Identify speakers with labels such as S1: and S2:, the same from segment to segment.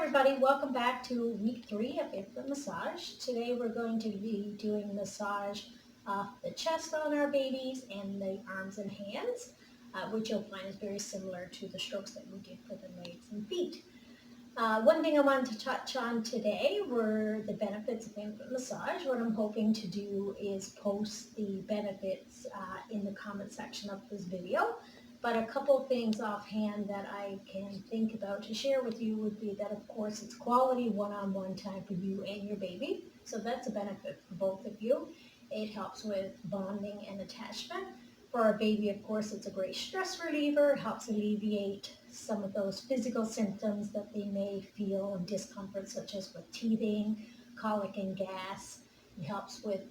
S1: everybody, welcome back to week 3 of infant massage. Today we're going to be doing massage of the chest on our babies and the arms and hands, which you'll find is very similar to the strokes that we did for the legs and feet. One thing I wanted to touch on today were the benefits of infant massage. What I'm hoping to do is post the benefits in the comment section of this video. But a couple things offhand that I can think about to share with you would be that, of course, it's quality one-on-one time for you and your baby. So that's a benefit for both of you. It helps with bonding and attachment. For our baby, of course, it's a great stress reliever. It helps alleviate some of those physical symptoms that they may feel and discomfort, such as with teething, colic and gas. It helps with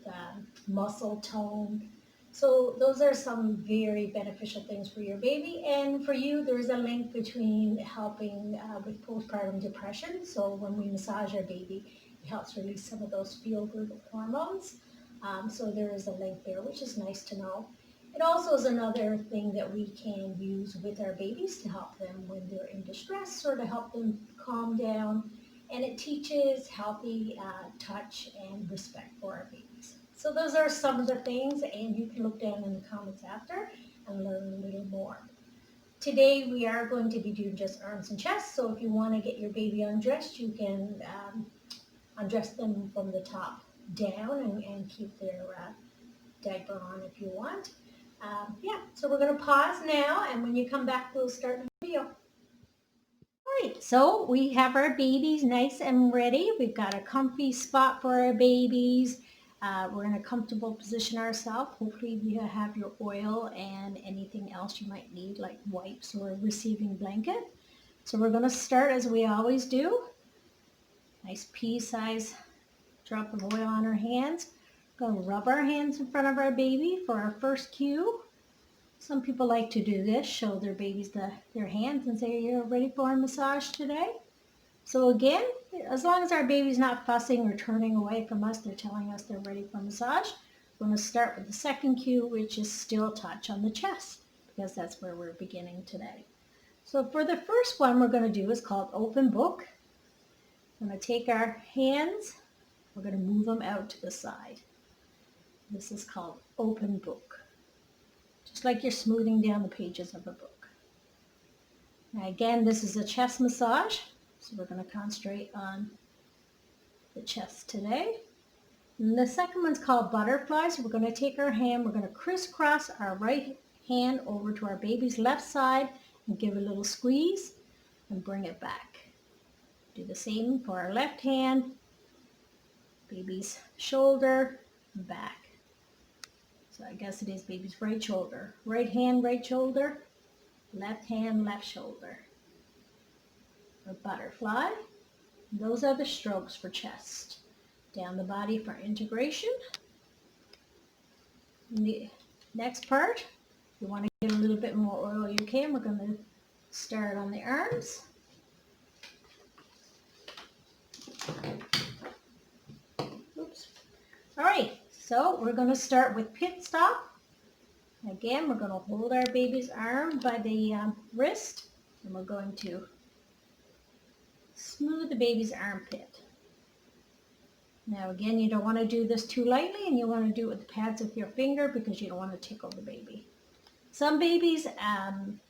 S1: muscle tone. So those are some very beneficial things for your baby, and for you there's a link between helping with postpartum depression. So when we massage our baby, it helps release some of those feel-good hormones. So there is a link there, which is nice to know. It also is another thing that we can use with our babies to help them when they're in distress or to help them calm down. And it teaches healthy touch and respect for our babies. So those are some of the things, and you can look down in the comments after and learn a little more. Today we are going to be doing just arms and chest, so if you want to get your baby undressed, you can undress them from the top down and keep their diaper on if you want. So we're going to pause now, and when you come back, we'll start the video. All right, so we have our babies nice and ready. We've got a comfy spot for our babies. We're in a comfortable position ourselves. Hopefully you have your oil and anything else you might need, like wipes or a receiving blanket. So we're going to start as we always do. Nice pea-size drop of oil on our hands. Going to rub our hands in front of our baby for our first cue. Some people like to do this, show their babies their hands and say, "You're ready for a massage today?" So again, as long as our baby's not fussing or turning away from us, they're telling us they're ready for massage. We're going to start with the second cue, which is still touch on the chest, because that's where we're beginning today. So for the first one we're going to do is called open book. We're going to take our hands, we're going to move them out to the side. This is called open book, just like you're smoothing down the pages of a book. Now again, this is a chest massage. So we're going to concentrate on the chest today. And the second one's called butterfly. So we're going to take our hand, we're going to crisscross our right hand over to our baby's left side and give a little squeeze and bring it back. Do the same for our left hand, baby's shoulder, and back. So I guess it is baby's right shoulder. Right hand, right shoulder, left hand, left shoulder. Or butterfly. Those are the strokes for chest. Down the body for integration. And the next part, if you want to get a little bit more oil, you can. We're going to start on the arms. Oops. All right, so we're going to start with pit stop. Again, we're going to hold our baby's arm by the wrist, and we're going to smooth the baby's armpit. Now again, you don't want to do this too lightly, and you want to do it with the pads of your finger because you don't want to tickle the baby. Some babies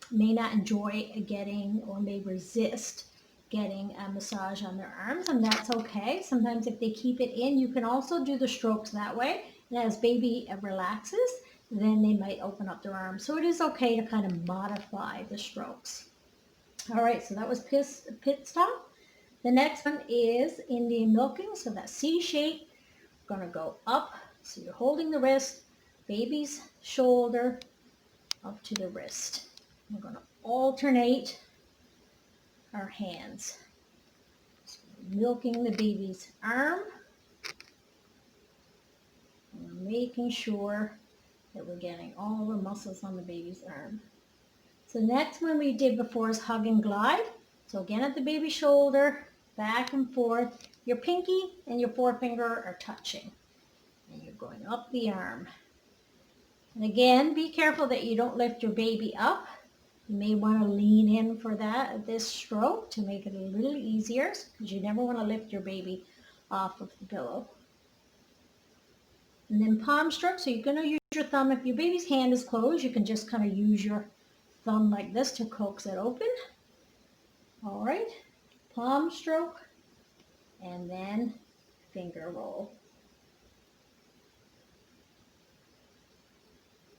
S1: may not enjoy getting or may resist getting a massage on their arms, and that's okay. Sometimes if they keep it in, you can also do the strokes that way, and as baby relaxes, then they might open up their arms. So it is okay to kind of modify the strokes. All right, so that was pit stop. The next one is Indian milking, so that C shape. We're going to go up, so you're holding the wrist, baby's shoulder, up to the wrist. We're going to alternate our hands. So milking the baby's arm. And we're making sure that we're getting all the muscles on the baby's arm. So the next one we did before is hug and glide. So again at the baby's shoulder, back and forth. Your pinky and your forefinger are touching. And you're going up the arm. And again, be careful that you don't lift your baby up. You may want to lean in for this stroke to make it a little easier because you never want to lift your baby off of the pillow. And then palm stroke, so you're going to use your thumb. If your baby's hand is closed, you can just kind of use your thumb like this to coax it open. All right, palm stroke, and then finger roll.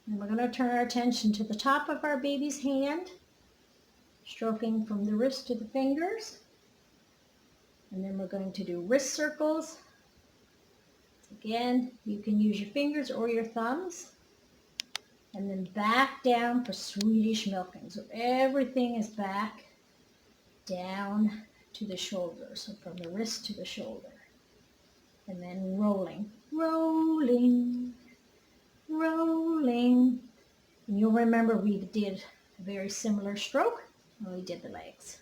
S1: And we're going to turn our attention to the top of our baby's hand, stroking from the wrist to the fingers. And then we're going to do wrist circles. Again, you can use your fingers or your thumbs. And then back down for Swedish milking. So everything is back down to the shoulder. So from the wrist to the shoulder. And then rolling, rolling, rolling. And you'll remember we did a very similar stroke when we did the legs.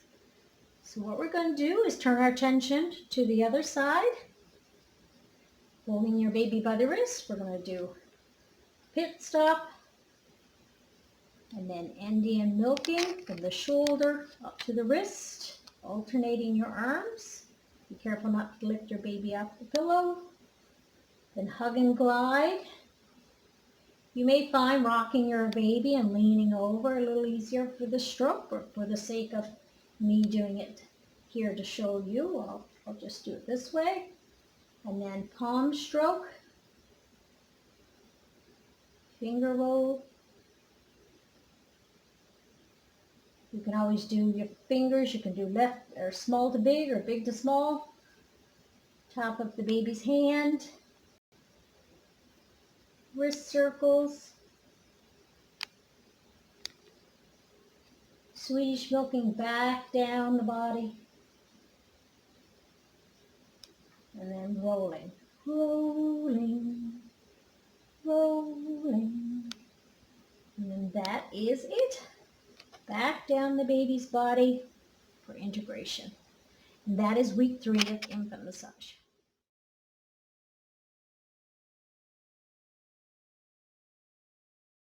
S1: So what we're going to do is turn our attention to the other side. Holding your baby by the wrist, we're going to do pit stop. And then Indian milking from the shoulder up to the wrist, alternating your arms. Be careful not to lift your baby off the pillow. Then hug and glide. You may find rocking your baby and leaning over a little easier for the stroke, but for the sake of me doing it here to show you, I'll just do it this way. And then palm stroke, finger roll. You can always do your fingers. You can do left or small to big or big to small. Top of the baby's hand. Wrist circles. Swedish milking back down the body. And then rolling, rolling, rolling. And then that is it. Back down the baby's body for integration. And that is week 3 of infant massage.